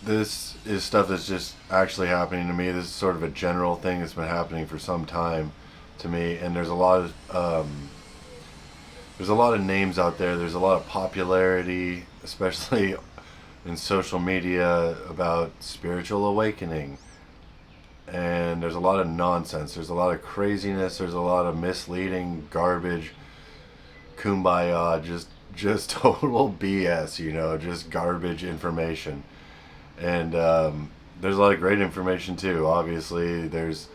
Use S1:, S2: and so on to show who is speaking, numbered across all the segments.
S1: this is stuff that's just actually happening to me. This is sort of a general thing that's been happening for some time to me, and there's a lot of names out there. There's a lot of popularity, especially in social media, about spiritual awakening, and there's a lot of nonsense. There's a lot of craziness. There's a lot of misleading garbage, kumbaya, just total BS. Just garbage information. And there's a lot of great information too. Obviously, there's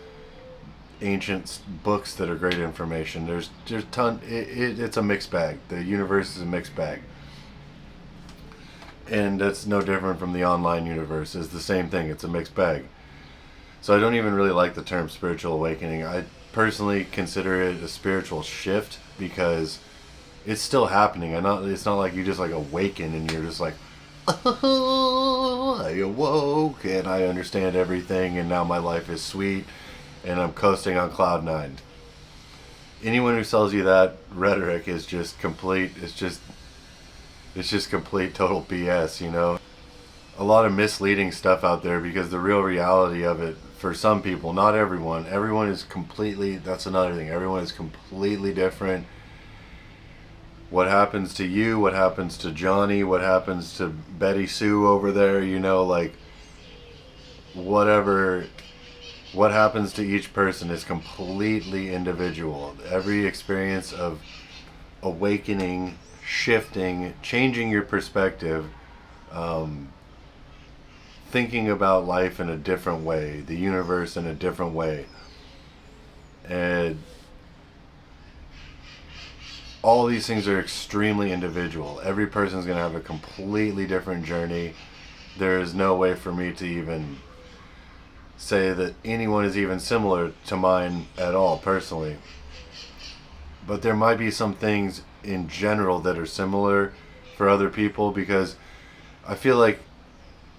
S1: ancient books that are great information. There's it's a mixed bag. The universe is a mixed bag, and that's no different from the online universe. It's the same thing. It's a mixed bag. So I don't even really like the term spiritual awakening. I personally consider it a spiritual shift because it's still happening. It's not like you just like awaken and you're just like, oh, I awoke and I understand everything and now my life is sweet and I'm coasting on cloud nine. Anyone who sells you that rhetoric is just complete. It's just complete total BS. A lot of misleading stuff out there because the real reality of it for some people, not everyone. Everyone is completely. That's another thing. Everyone is completely different. What happens to you? What happens to Johnny? What happens to Betty Sue over there? Like whatever. What happens to each person is completely individual. Every experience of awakening, shifting, changing your perspective, thinking about life in a different way, the universe in a different way, and all these things are extremely individual. Every person's going to have a completely different journey. There is no way for me to even say that anyone is even similar to mine at all, personally. But there might be some things in general that are similar for other people, because I feel like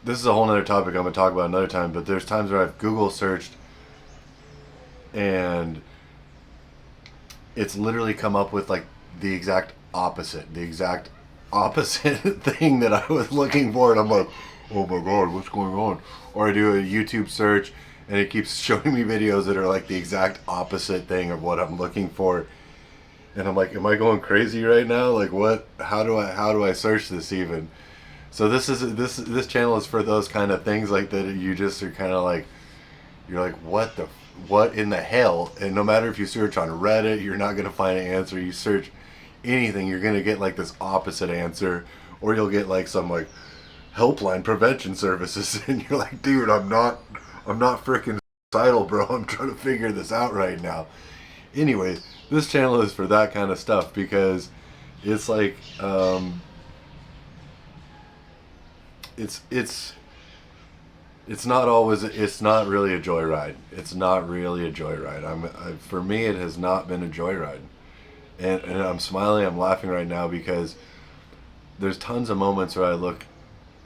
S1: this is a whole other topic I'm going to talk about another time, but there's times where I've Google searched and it's literally come up with like the exact opposite thing that I was looking for, and I'm like, oh my god, what's going on? Or I do a YouTube search and it keeps showing me videos that are like the exact opposite thing of what I'm looking for, and I'm like, am I going crazy right now? Like, what? How do I search this even? So this channel is for those kind of things like that. You just are kind of like, you're like, what in the hell? And no matter if you search on Reddit, you're not gonna find an answer. You search anything, you're gonna get like this opposite answer, or you'll get like some like helpline prevention services, and you're like, dude, I'm not freaking suicidal, bro. I'm trying to figure this out right now. Anyways, this channel is for that kind of stuff, because it's like it's not really a joyride. It's not really a joyride. For me, it has not been a joyride, and I'm smiling, I'm laughing right now, because there's tons of moments where I look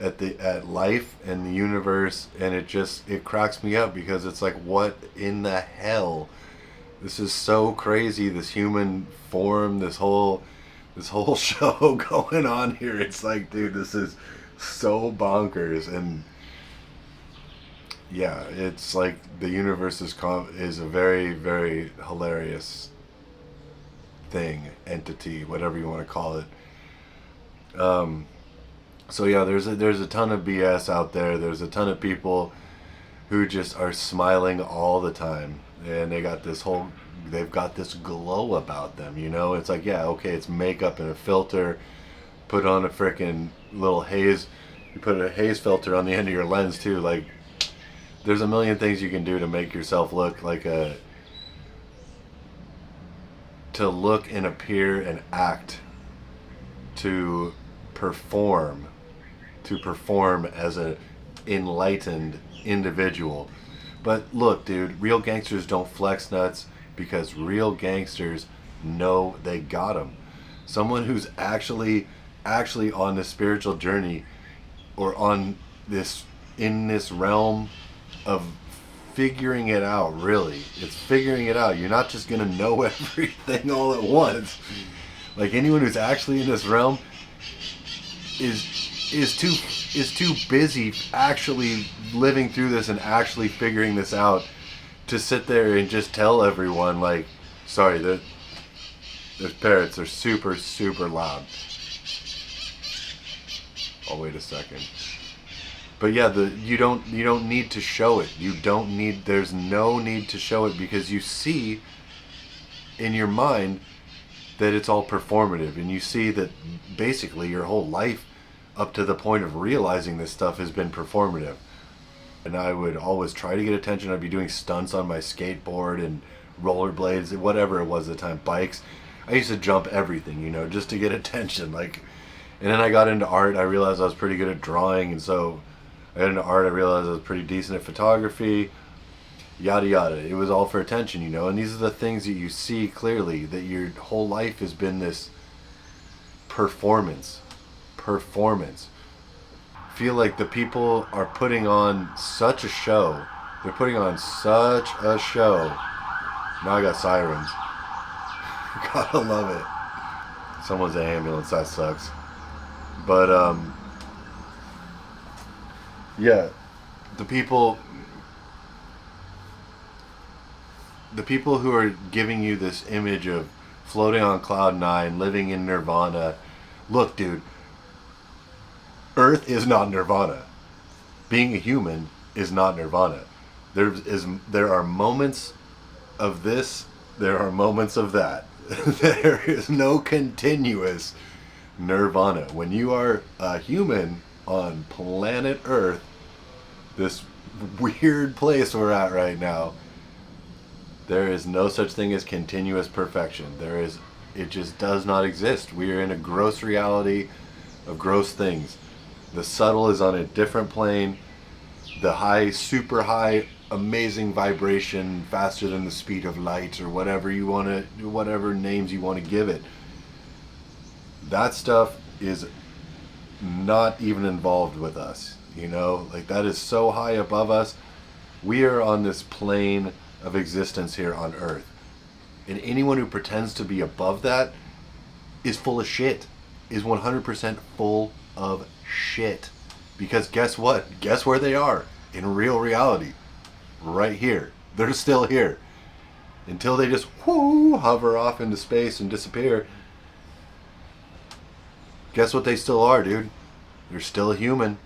S1: at life and the universe, and it cracks me up, because it's like, what in the hell? This is so crazy. This human form, this whole show going on here. It's like, dude, this is so bonkers. And yeah, it's like the universe is a very, very hilarious entity, whatever you want to call it. So yeah, there's a ton of BS out there. There's a ton of people who just are smiling all the time, and they've got this glow about them. It's like, yeah, okay, it's makeup and a filter. Put on a freaking little haze. You put a haze filter on the end of your lens too. Like, there's a million things you can do to make yourself look like to look and appear and act, to perform as a enlightened individual. But look, dude, real gangsters don't flex nuts, because real gangsters know they got them. Someone who's actually on this spiritual journey, or in this realm of figuring it out, really. It's figuring it out. You're not just gonna know everything all at once. Like, anyone who's actually in this realm is is too busy actually living through this and actually figuring this out to sit there and just tell everyone like, sorry, there's parrots. They're super super loud. Oh, wait a second. But yeah, you don't need to show it. There's no need to show it, because you see in your mind that it's all performative, and you see that basically your whole life up to the point of realizing this stuff has been performative. And I would always try to get attention. I'd be doing stunts on my skateboard and rollerblades, whatever it was at the time, bikes. I used to jump everything, just to get attention. Like, and then I got into art. I realized I was pretty good at drawing, and so I got into art. I realized I was pretty decent at photography. Yada yada. It was all for attention, And these are the things that you see clearly, that your whole life has been this performance. I feel like the people are putting on such a show. They're putting on such a show. Now I got sirens. Gotta love it. Someone's an ambulance. That sucks. But yeah, the people who are giving you this image of floating on cloud nine, living in nirvana. Look, dude, Earth is not nirvana. Being a human is not nirvana. There are moments of this, there are moments of that. There is no continuous nirvana. When you are a human on planet Earth, this weird place we're at right now, there is no such thing as continuous perfection. It just does not exist. We are in a gross reality of gross things. The subtle is on a different plane. The high, super high, amazing vibration, faster than the speed of light, or whatever names you want to give it. That stuff is not even involved with us. Like, that is so high above us. We are on this plane of existence here on Earth. And anyone who pretends to be above that is full of shit. Is 100% full of shit. Because guess what? Guess where they are in real reality? Right here. They're still here. Until they just hover off into space and disappear. Guess what they still are, dude? They're still a human.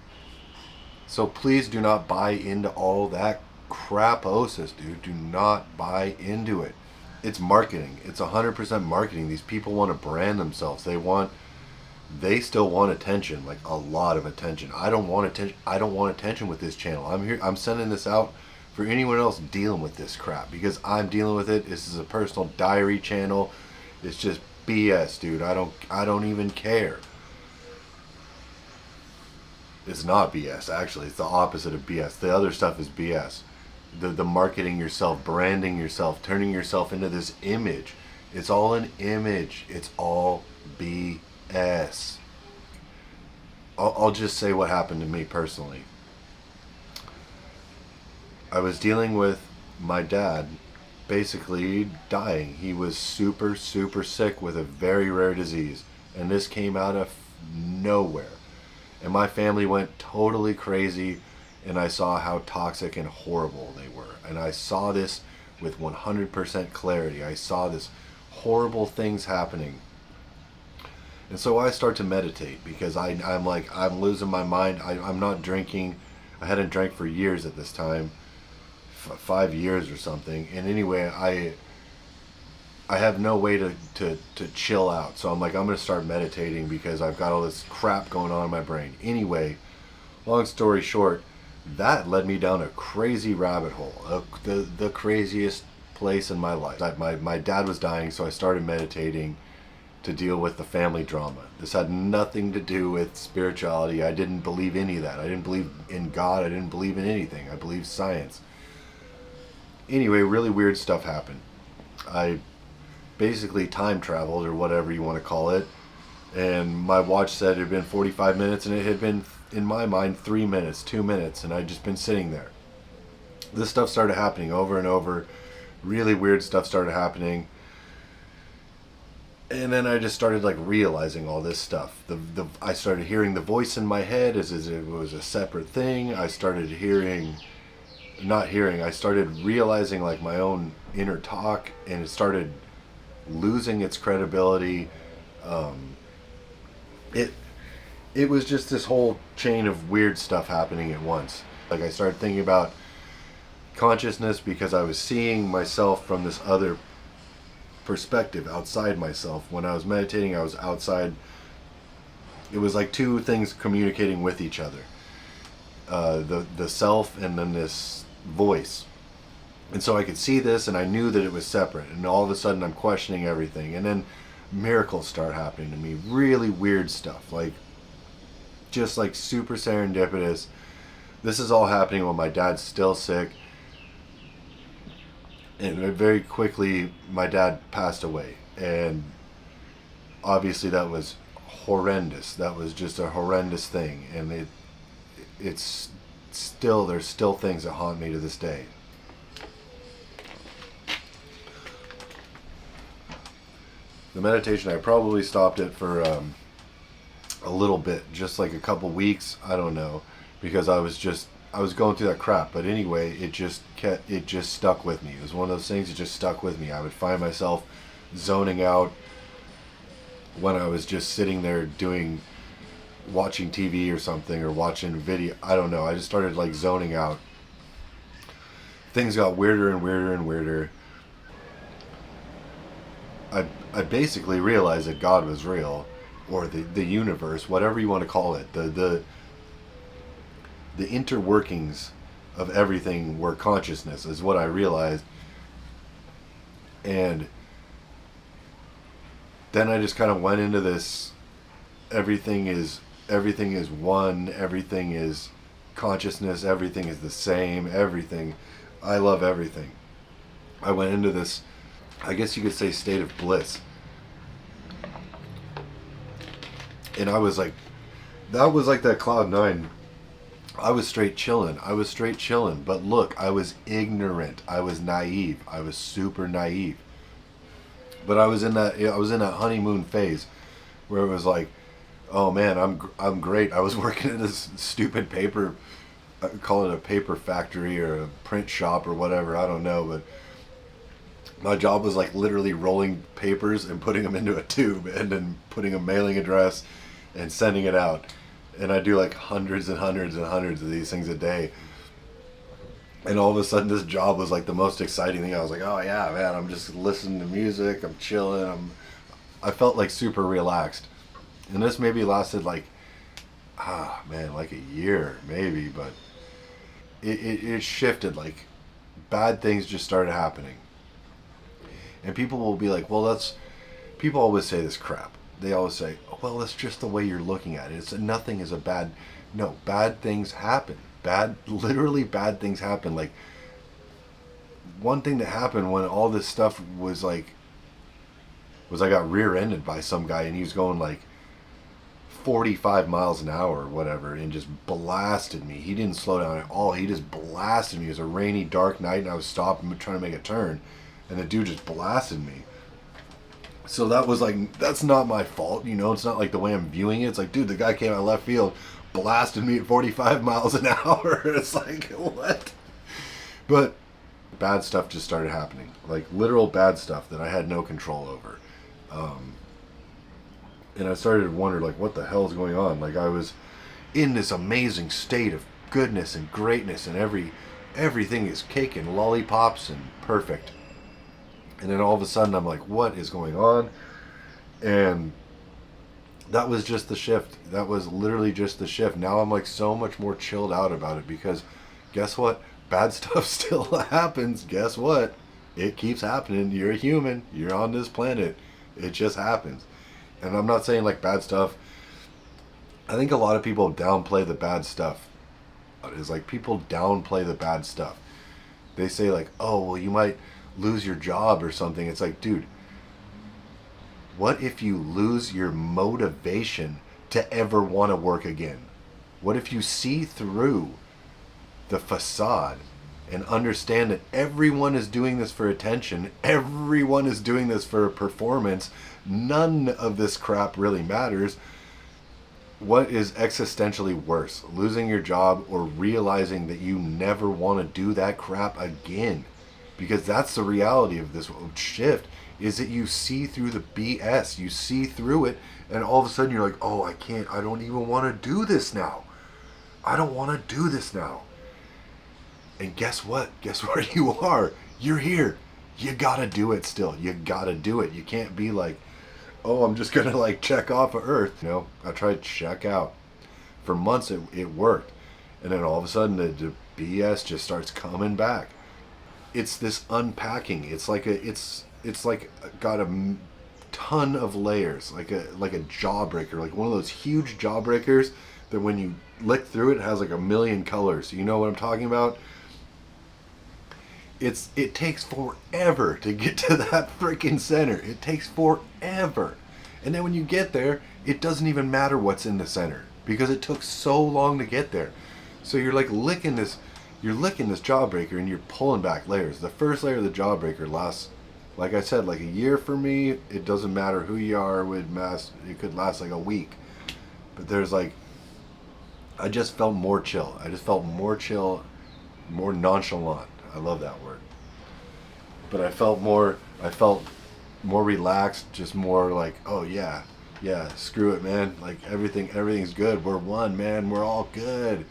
S1: So please do not buy into all that craposis, dude. Do not buy into it. It's marketing. It's 100% marketing. These people want to brand themselves. They still want attention, like a lot of attention. I don't want attention. I don't want attention with this channel. I'm sending this out for anyone else dealing with this crap, because I'm dealing with it. This is a personal diary channel. It's just BS, dude. I don't even care. It's not BS, actually. It's the opposite of BS. The other stuff is BS. The marketing yourself, branding yourself, turning yourself into this image. It's all an image. It's all BS. I'll just say what happened to me personally. I was dealing with my dad basically dying. He was super, super sick with a very rare disease. And this came out of nowhere. And my family went totally crazy, and I saw how toxic and horrible they were. And I saw this with 100% clarity. I saw this horrible things happening. And so I start to meditate, because I'm like, I'm losing my mind. I'm not drinking. I hadn't drank for years at this time, 5 years or something. And anyway, I have no way to chill out. So I'm like, I'm going to start meditating, because I've got all this crap going on in my brain. Anyway, long story short, that led me down a crazy rabbit hole, the craziest place in my life. My dad was dying, so I started meditating to deal with the family drama. This had nothing to do with spirituality. I didn't believe any of that. I didn't believe in God. I didn't believe in anything. I believed science. Anyway, really weird stuff happened. I basically time traveled, or whatever you want to call it, and my watch said it had been 45 minutes, and it had been, in my mind, 3 minutes, 2 minutes, and I'd just been sitting there. This stuff started happening over and over. Really weird stuff started happening. And then I just started like realizing all this stuff. I started hearing the voice in my head as it was a separate thing. I started hearing, not hearing. I started realizing like my own inner talk, and it started losing its credibility. Um, it it was just this whole chain of weird stuff happening at once. Like I started thinking about consciousness because I was seeing myself from this other perspective outside myself. When I was meditating, I was outside. It was like two things communicating with each other. The self and then this voice. And so I could see this and I knew that it was separate. And all of a sudden I'm questioning everything. And then miracles start happening to me. Really weird stuff. Like just like super serendipitous. This is all happening when my dad's still sick. And very quickly my dad passed away. And obviously that was horrendous. That was just a horrendous thing. And it's still, there's still things that haunt me to this day. The meditation, I probably stopped it for a little bit, just like a couple weeks, I don't know, because I was going through that crap. But anyway, it just stuck with me. It was one of those things that just stuck with me. I would find myself zoning out when I was just sitting there watching TV or something, or watching video. I don't know. I just started like zoning out. Things got weirder and weirder and weirder. I basically realized that God was real, or the universe, whatever you want to call it. The interworkings of everything were consciousness is what I realized. And then I just kind of went into this, everything is one, everything is consciousness, everything is the same, everything. I love everything. I went into this, I guess you could say, state of bliss. And I was like, that was like that cloud nine. I was straight chilling. But look, I was ignorant. I was naive. I was super naive. But I was in that honeymoon phase where it was like, oh man, I'm great. I was working in this stupid paper, call it a paper factory or a print shop or whatever, I don't know, but my job was like literally rolling papers and putting them into a tube and then putting a mailing address and sending it out. And I do like hundreds and hundreds and hundreds of these things a day. And all of a sudden this job was like the most exciting thing. I was like, oh yeah, man, I'm just listening to music, I'm chilling, I felt like super relaxed. And this maybe lasted like, like a year maybe, but it shifted. Like bad things just started happening. And people will be like, people always say this crap. They always say, oh, well, that's just the way you're looking at it. Nothing is a bad, no, bad things happen. Literally bad things happen. Like one thing that happened when all this stuff was I got rear-ended by some guy and he was going like 45 miles an hour or whatever and just blasted me. He didn't slow down at all. He just blasted me. It was a rainy, dark night and I was stopping trying to make a turn. And the dude just blasted me. So that was like, that's not my fault, it's not like the way I'm viewing it. It's like, dude, the guy came out of left field, blasted me at 45 miles an hour. It's like, what? But bad stuff just started happening. Like literal bad stuff that I had no control over. And I started to wonder, like, what the hell is going on? Like I was in this amazing state of goodness and greatness and everything is cake and lollipops and perfect. And then all of a sudden I'm like, what is going on? And that was just the shift. That was literally just the shift. Now I'm like so much more chilled out about it because guess what? Bad stuff still happens. Guess what? It keeps happening. You're a human. You're on this planet. It just happens. And I'm not saying like bad stuff. I think a lot of people downplay the bad stuff. It's like people downplay the bad stuff. They say like, oh, well, you might lose your job or something. It's like, dude, what if you lose your motivation to ever want to work again? What if you see through the facade and understand that everyone is doing this for attention, everyone is doing this for performance, none of this crap really matters. What is existentially worse, losing your job or realizing that you never want to do that crap again? Because that's the reality of this shift, is that you see through the BS, you see through it, and all of a sudden you're like, oh, I don't even want to do this now. I don't want to do this now. And guess what? Guess where you are? You're here. You gotta do it still. You gotta do it. You can't be like, oh, I'm just gonna like check off of Earth. I tried to check out. For months it worked. And then all of a sudden the BS just starts coming back. It's this unpacking. It's like got a ton of layers, like a jawbreaker, like one of those huge jawbreakers that when you lick through it has like a million colors. You know what I'm talking about? It takes forever to get to that freaking center. It takes forever. And then when you get there, it doesn't even matter what's in the center because it took so long to get there. So you're like licking this jawbreaker and you're pulling back layers. The first layer of the jawbreaker lasts, like I said, like a year for me. It doesn't matter who you are with mass. It could last like a week. But there's like, I just felt more chill. I just felt more chill, more nonchalant. I love that word. But I felt more relaxed, just more like, oh yeah, screw it, man. Like everything's good. We're one, man. We're all good.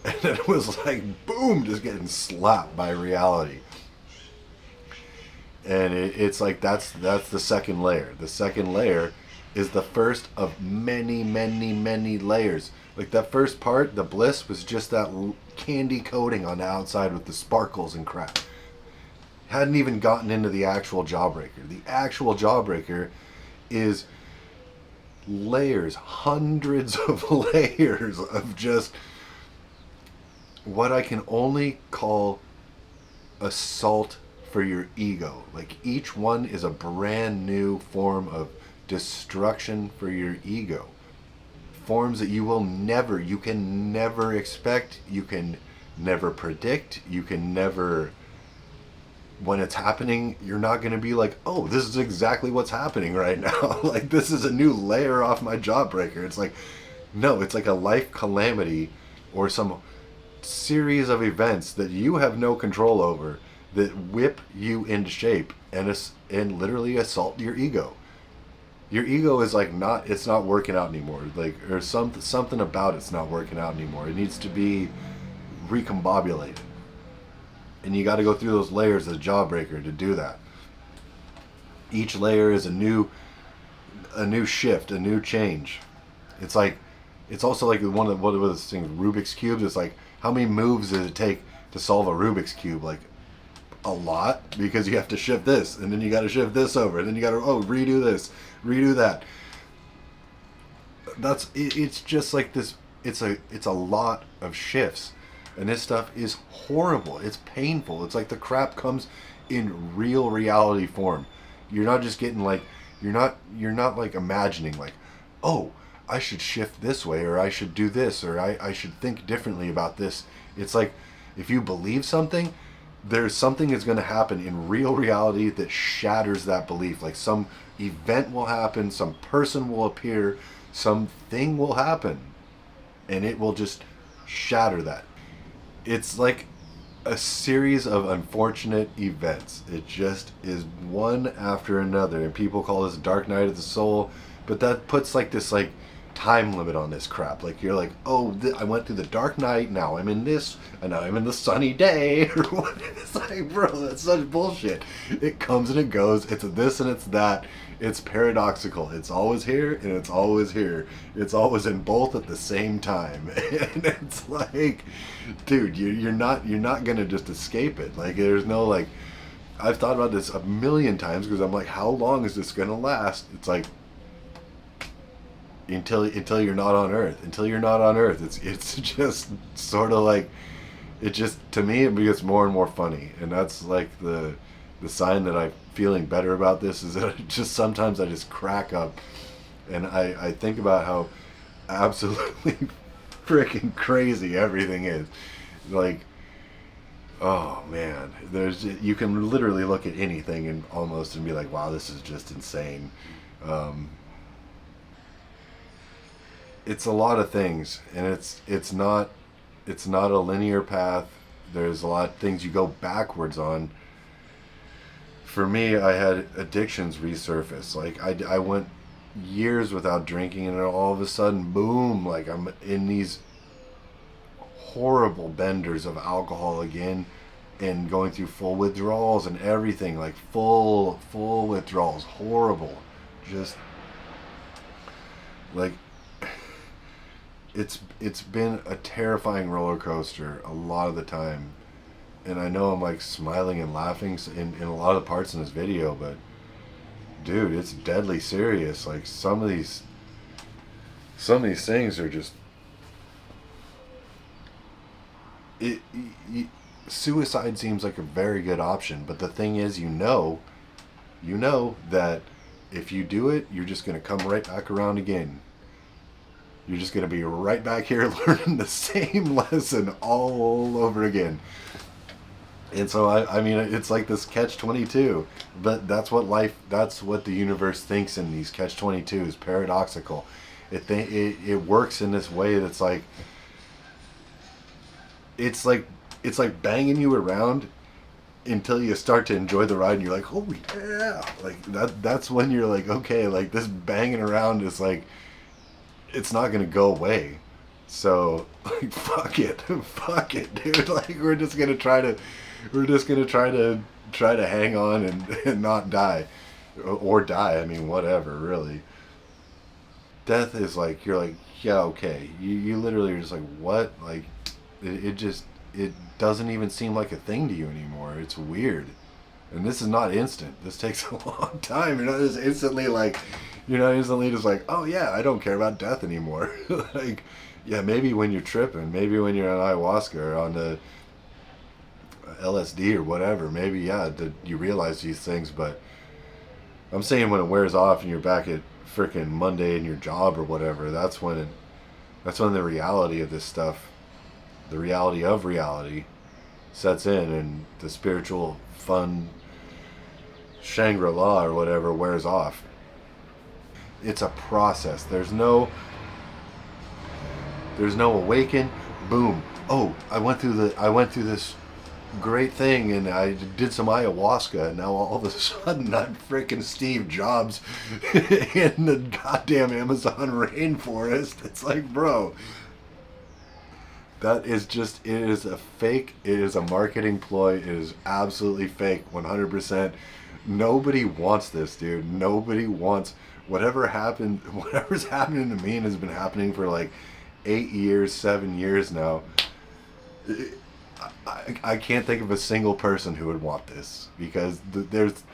S1: And then it was like, boom, just getting slapped by reality. And it's like, that's the second layer. The second layer is the first of many, many, many layers. Like that first part, the bliss, was just that candy coating on the outside with the sparkles and crap. Hadn't even gotten into the actual jawbreaker. The actual jawbreaker is layers, hundreds of layers of just what I can only call assault for your ego. Like each one is a brand new form of destruction for your ego. Forms that you can never expect, you can never predict, you can never, when it's happening, you're not going to be like, oh, this is exactly what's happening right now. Like this is a new layer off my jawbreaker. It's like, no, it's like a life calamity or some series of events that you have no control over that whip you into shape and literally assault your ego. Your ego is like it's not working out anymore. Like, or something about it's not working out anymore. It needs to be recombobulated. And you got to go through those layers of the jawbreaker to do that. Each layer is a new shift, a new change. It's like, it's also like what are those things, Rubik's cubes. It's like, how many moves does it take to solve a Rubik's cube? Like a lot, because you have to shift this, and then you got to shift this over, and then you got to redo this, redo that. It's just like this. It's a lot of shifts, and this stuff is horrible. It's painful. It's like the crap comes in real reality form. You're not just getting like, you're not like imagining like, oh, I should shift this way, or I should do this, or I should think differently about this. It's like, if you believe something, there's something that's going to happen in real reality that shatters that belief. Like some event will happen, some person will appear, something will happen, and it will just shatter that. It's like a series of unfortunate events. It just is one after another, and people call this dark night of the soul, but that puts like this like time limit on this crap. Like you're like, oh, I went through the dark night, now I'm in this, and now I'm in the sunny day, or what? It's like, bro, that's such bullshit. It comes and it goes. It's this and it's that. It's paradoxical. It's always here and it's always here. It's always in both at the same time. And it's like, dude, you're not gonna just escape it. Like there's no like, I've thought about this a million times because I'm like, how long is this gonna last? It's like, until you're not on Earth. Until you're not on Earth, it's just sort of like, it just, to me, it gets more and more funny. And that's like the sign that I'm feeling better about this, is that I just sometimes I just crack up and I think about how absolutely freaking crazy everything is. Like, Oh man, you can literally look at anything and almost and be like, wow, this is just insane. Um, it's a lot of things, and it's not a linear path. There's a lot of things you go backwards on. For me, I had addictions resurface. Like I went years without drinking, and then all of a sudden, boom! Like I'm in these horrible benders of alcohol again, and going through full withdrawals and everything. Like full withdrawals, horrible. Just like it's been a terrifying roller coaster a lot of the time, and I know I'm like smiling and laughing in a lot of the parts in this video, but dude, it's deadly serious. Like some of these things are just it, suicide seems like a very good option, but the thing is, you know that if you do it, you're just going to come right back around again. You're just going to be right back here learning the same lesson all over again. And so I mean, it's like this catch-22, but that's what the universe thinks in these catch-22s, paradoxical. It works in this way that's like it's like banging you around until you start to enjoy the ride, and you're like, oh yeah, like that's when you're like, okay, like this banging around is like, it's not gonna go away. So like, fuck it, dude. Like we're just gonna try to hang on and not die, or die. I mean, whatever, really. Death is like, you're like, yeah, okay. You literally are just like, what? Like it doesn't even seem like a thing to you anymore. It's weird. And this is not instant. This takes a long time. You're not instantly just like, oh yeah, I don't care about death anymore. Like, yeah, maybe when you're tripping, maybe when you're on ayahuasca or on the LSD or whatever, maybe, yeah, you realize these things. But I'm saying when it wears off and you're back at freaking Monday in your job or whatever, that's when the reality of this stuff, the reality of reality, sets in, and the spiritual fun Shangri-La or whatever wears off. It's a process. There's no awaken, boom. Oh, I went through this great thing, and I did some ayahuasca, and now all of a sudden I'm freaking Steve Jobs in the goddamn Amazon rainforest. It's like, bro, that is just, it is a fake. It is a marketing ploy. It is absolutely fake, 100%. Nobody wants this, dude. Nobody wants whatever happened. Whatever's happening to me and has been happening for like 8 years, 7 years now. I can't think of a single person who would want this, because there's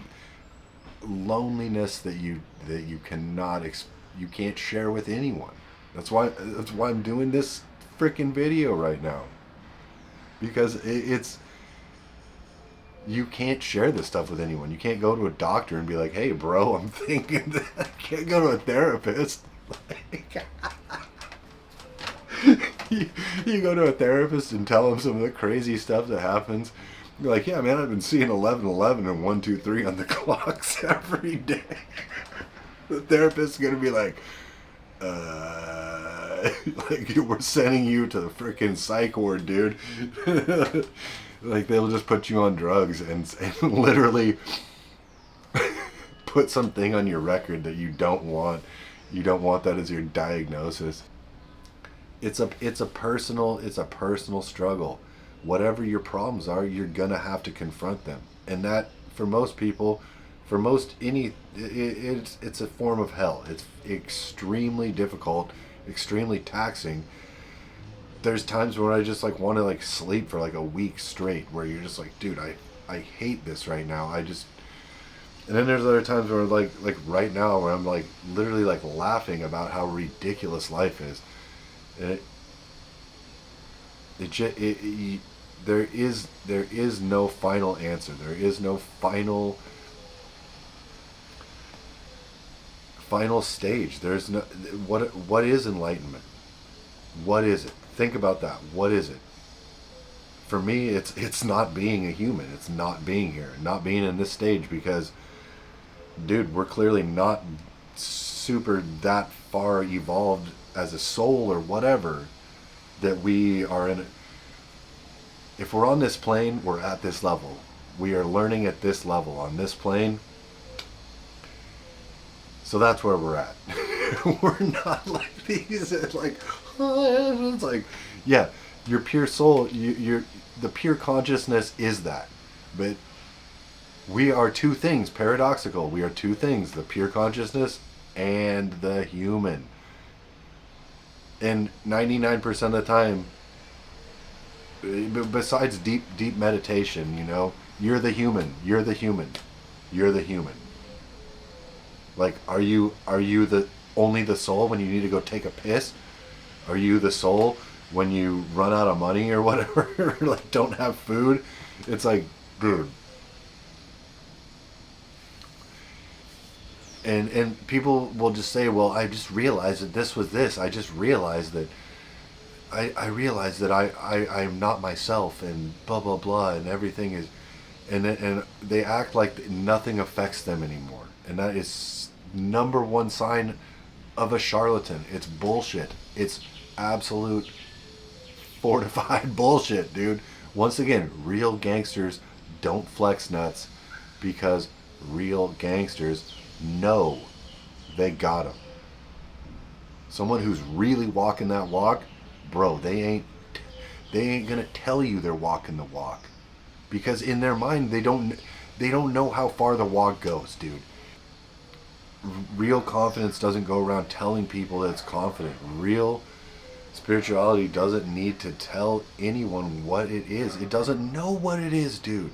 S1: loneliness that you you can't share with anyone. That's why I'm doing this freaking video right now, because it's you can't share this stuff with anyone. You can't go to a doctor and be like, hey bro, I'm thinking that. I can't go to a therapist. Like, you go to a therapist and tell them some of the crazy stuff that happens. You're like, yeah, man, I've been seeing 11:11 and 123 on the clocks every day. The therapist's gonna be like, like, we're sending you to the freaking psych ward, dude. Like, they'll just put you on drugs and literally put something on your record that you don't want. You don't want that as your diagnosis. It's a personal struggle. Whatever your problems are, you're gonna have to confront them, and that, for most people, it's a form of hell. It's extremely difficult, extremely taxing. There's times where I just like want to like sleep for like a week straight, where you're just like, dude, I hate this right now. And then there's other times where like right now, where I'm like literally like laughing about how ridiculous life is. And there is no final answer. There is no final stage. There's no what is enlightenment? What is it? Think about that. What is it? for me, it's not being a human. It's not being here, not being in this stage, because, dude, we're clearly not super that far evolved as a soul or whatever that we are in. If we're on this plane, we're at this level. We are learning at this level on this plane. So that's where we're at. We're not like these. It's like, yeah, your pure soul, the pure consciousness is that. But we are two things, paradoxical. We are two things, the pure consciousness and the human. And 99% of the time, besides deep meditation, you're the human. You're the human. You're the human. Like, are you the only the soul when you need to go take a piss? Are you the soul when you run out of money or whatever? Like, don't have food? It's like, dude. And people will just say, well, I just realized that this was this. I just realized that I realized that I'm not myself, and blah blah blah, and everything is, and they act like nothing affects them anymore, and that is number one sign of a charlatan. It's bullshit. It's absolute fortified bullshit, dude. Once again, real gangsters don't flex nuts, because real gangsters know they got them. Someone who's really walking that walk, bro, they ain't gonna tell you they're walking the walk, because in their mind they don't know how far the walk goes, dude. Real confidence doesn't go around telling people that it's confident. Real spirituality doesn't need to tell anyone what it is. It doesn't know what it is, dude.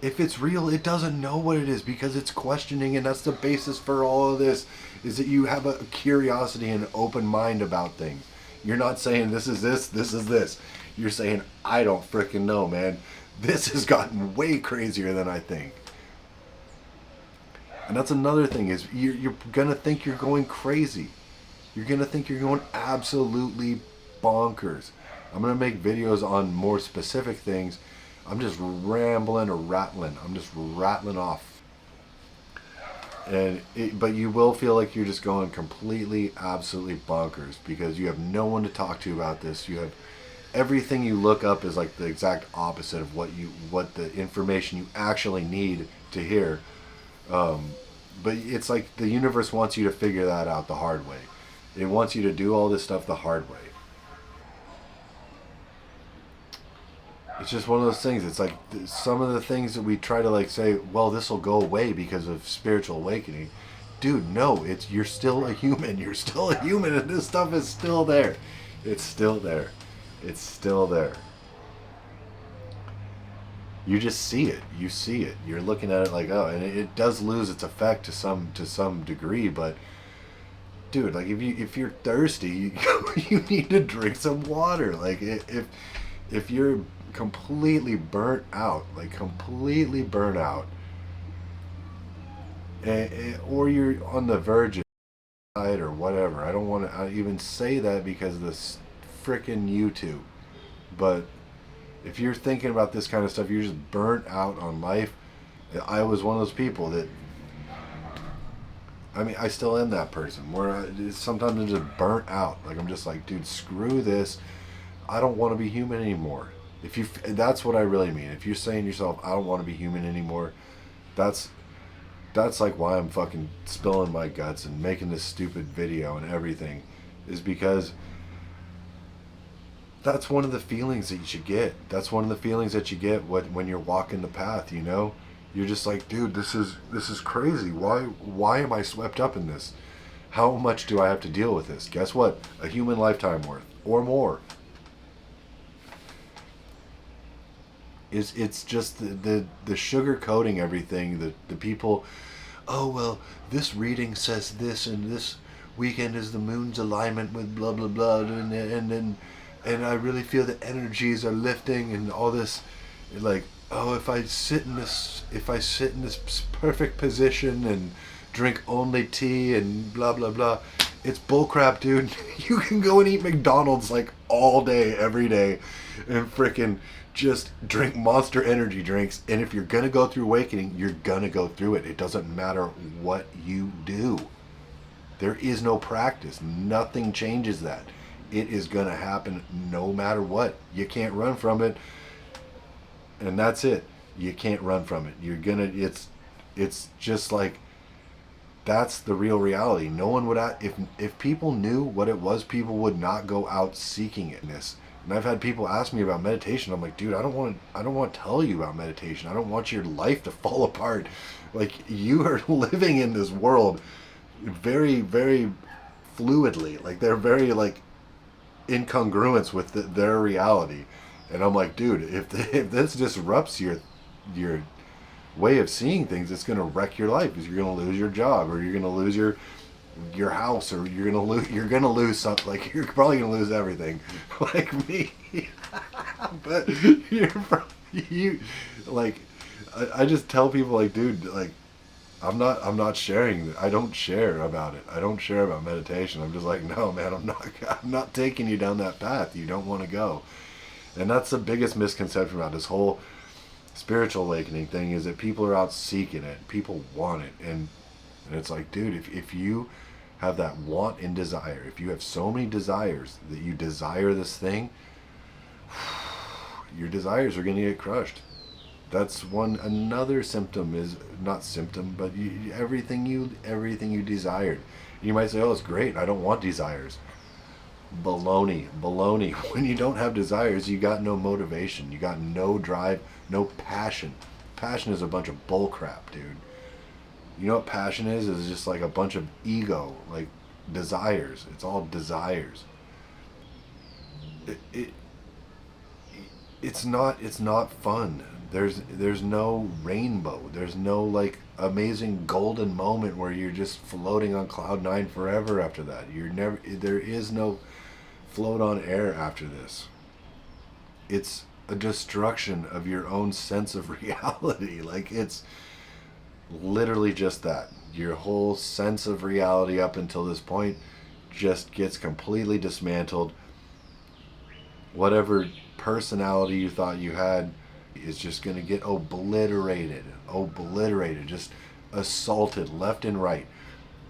S1: If it's real, it doesn't know what it is, because it's questioning, and that's the basis for all of this, is that you have a curiosity and an open mind about things. You're not saying this is this is this. You're saying, I don't freaking know, man. This has gotten way crazier than I think. And that's another thing, is you're going to think you're going crazy. You're going to think you're going absolutely bonkers. I'm going to make videos on more specific things. I'm just rambling or rattling. I'm just rattling off. But you will feel like you're just going completely, absolutely bonkers, because you have no one to talk to about this. You have everything you look up is like the exact opposite of what the information you actually need to hear. But it's like the universe wants you to figure that out the hard way. It wants you to do all this stuff the hard way. It's just one of those things. It's like some of the things that we try to like say, well, this will go away because of spiritual awakening. Dude, no, you're still a human. You're still a human, and this stuff is still there. It's still there. It's still there. You just see it. You see it. You're looking at it like, oh, and it does lose its effect to some degree, but dude, like if you're thirsty, you need to drink some water. Like if you're completely burnt out, or you're on the verge of side or whatever. I don't want to even say that because of this frickin' YouTube. But if you're thinking about this kind of stuff, you're just burnt out on life. I was one of those people that, I mean, I still am that person where sometimes I'm just burnt out. Like, I'm just like, dude, screw this. I don't want to be human anymore. That's what I really mean. If you're saying to yourself, I don't want to be human anymore, that's like why I'm fucking spilling my guts and making this stupid video and everything, is because that's one of the feelings that you should get. That's one of the feelings that you get when you're walking the path, you know? You're just like, dude, this is crazy. Why am I swept up in this? How much do I have to deal with this? Guess what? A human lifetime worth or more. It's just the sugar coating everything. The people, oh well, this reading says this, and this weekend is the moon's alignment with blah blah blah, and I really feel the energies are lifting and all this, like, oh, if I sit in this perfect position and drink only tea and blah blah blah, It's bullcrap, dude. You can go and eat McDonald's like all day, every day, and frickin' just drink Monster energy drinks. And if you're gonna go through awakening, you're gonna go through it. It doesn't matter what you do. There is no practice. Nothing changes that. It is gonna happen no matter what. You can't run from it, and that's it. You can't run from it. You're gonna. It's just like that's the real reality. No one would if people knew what it was, people would not go out seeking it. And I've had people ask me about meditation. I'm like, dude, I don't want to tell you about meditation. I don't want your life to fall apart. Like, you are living in this world very, very fluidly. Like, they're very like incongruence with their reality. And I'm like, dude, if this disrupts your way of seeing things, it's going to wreck your life. Because you're going to lose your job, or you're going to lose your house, or you're going to lose something. Like, you're probably going to lose everything, like me. But you like, I just tell people, like, dude, like, I'm not sharing. I don't share about it. I don't share about meditation. I'm just like, no, man, I'm not taking you down that path. You don't want to go. And that's the biggest misconception about this whole spiritual awakening thing, is that people are out seeking it. People want it. And it's like, dude, if you have that want and desire, if you have so many desires that you desire this thing, your desires are going to get crushed. That's another symptom, is not symptom, but everything you desired. You might say, oh, it's great, I don't want desires. Baloney. When you don't have desires, you got no motivation, you got no drive, no passion. Passion is a bunch of bullcrap, dude. You know what passion is? It's just like a bunch of ego, like desires. It's all desires. It's not fun. There's no rainbow. There's no like amazing golden moment where you're just floating on cloud nine forever after that. There is no float on air after this. It's a destruction of your own sense of reality. Like, it's literally just that. Your whole sense of reality up until this point just gets completely dismantled. Whatever personality you thought you had is just going to get obliterated, just assaulted left and right.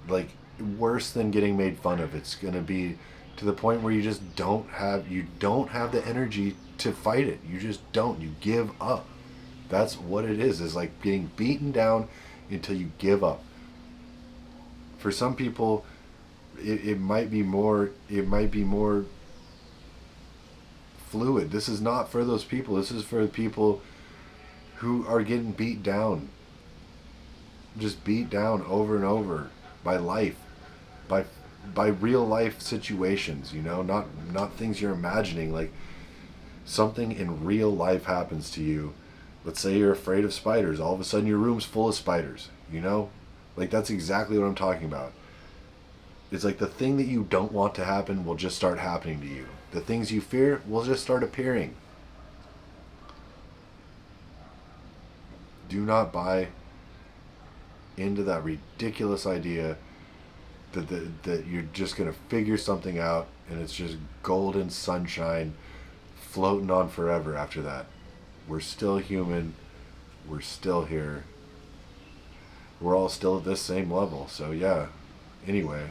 S1: Like, worse than getting made fun of. It's going to be to the point where you just don't have the energy to fight it. You just don't. You give up. That's what it is like getting beaten down until you give up. For some people, it might be more fluid. This is not for those people. This is for the people who are getting beat down. Just beat down over and over by life, by real life situations, not things you're imagining. Like, something in real life happens to you. Let's say you're afraid of spiders. All of a sudden your room's full of spiders, Like, that's exactly what I'm talking about. It's like the thing that you don't want to happen will just start happening to you. The things you fear will just start appearing. Do not buy into that ridiculous idea that you're just going to figure something out and it's just golden sunshine floating on forever after that. We're still human. We're still here. We're all still at this same level. So yeah. Anyway.